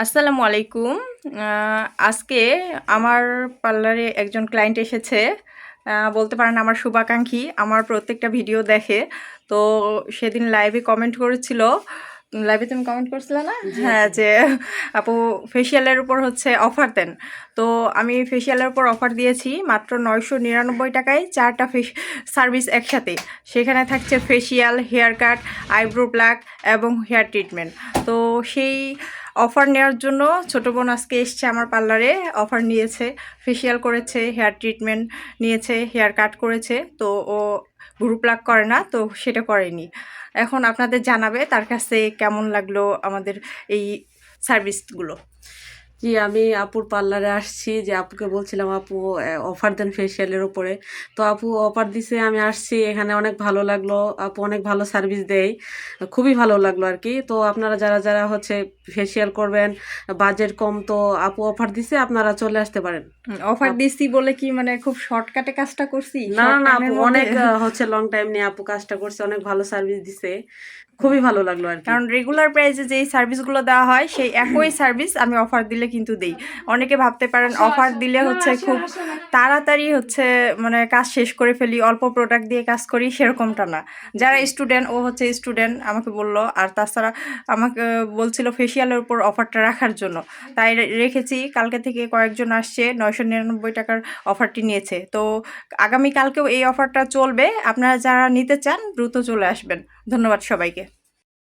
আসসালামু আলাইকুম। আজকে আমার পার্লারে একজন ক্লায়েন্ট এসেছে। বলতে পারেন আমার শুভাকাঙ্ক্ষী। আমার প্রত্যেকটা ভিডিও দেখে। তো সেদিন লাইভে কমেন্ট করেছিল। লাইভে তুমি কমেন্ট করছিলে না? হ্যাঁ, যে আপু ফেসিয়ালের উপর হচ্ছে অফার দেন। তো আমি ফেসিয়ালের উপর অফার দিয়েছি মাত্র 999 টাকায় 4টা সার্ভিস একসাথে। সেখানে থাকছে facial, hair cut, eyebrow pluck এবং হেয়ার ট্রিটমেন্ট। তো সেই অফার নেওয়ার জন্য ছোটো বোন আজকে এসছে আমার পার্লারে। অফার নিয়েছে, ফেসিয়াল করেছে, হেয়ার ট্রিটমেন্ট নিয়েছে, হেয়ার কাট করেছে। তো ও ভ্রু প্লাক করে না, তো সেটা করেনি। এখন আপনাদের জানাবে তার কাছে কেমন লাগলো আমাদের এই সার্ভিসগুলো। জি, আমি আপুর পার্লারে আসছি, যে আপুকে বলছিলাম আপু অফার দেন ফেসিয়ালের উপরে। তো আপু অফার দিছে, আমি আসছি, এখানে অনেক ভালো লাগলো। আপু অনেক ভালো সার্ভিস দেয়, খুবই ভালো লাগলো আর কি। তো আপনারা যারা যারা হচ্ছে ফেসিয়াল করবেন, বাজেট কম, তো আপু অফার দিছে, আপনারা চলে আসতে পারেন। অফার দিছি বলে কি মানে খুব শর্টকাটে কাজটা করছি? না না শর্ট না আপু, টাইমের মধ্যে? অনেক হচ্ছে লং টাইম নিয়ে আপু কাজটা করছে, অনেক ভালো সার্ভিস দিছে, খুবই ভালো লাগলো আর কি। কারণ রেগুলার প্রাইসে যেই সার্ভিসগুলো দেওয়া হয় সেই একই সার্ভিস আমি অফার দিলে কিন্তু দেই। অনেকে ভাবতে পারেন অফার দিলে হচ্ছে খুব তাড়াতাড়ি হচ্ছে মানে কাজ শেষ করে ফেলি, অল্প প্রোডাক্ট দিয়ে কাজ করি, সেরকমটা না। যারা স্টুডেন্ট, ও হচ্ছে স্টুডেন্ট, আমাকে বললো। আর তাছাড়া আমাকে বলছিল ফেসিয়ালের উপর অফারটা রাখার জন্য, তাই রেখেছি। কালকে থেকে কয়েকজন আসছে, 999 টাকার অফারটি নিয়েছে। তো আগামীকালকেও এই অফারটা চলবে। আপনারা যারা নিতে চান দ্রুত চলে আসবেন। ধন্যবাদ সবাইকে।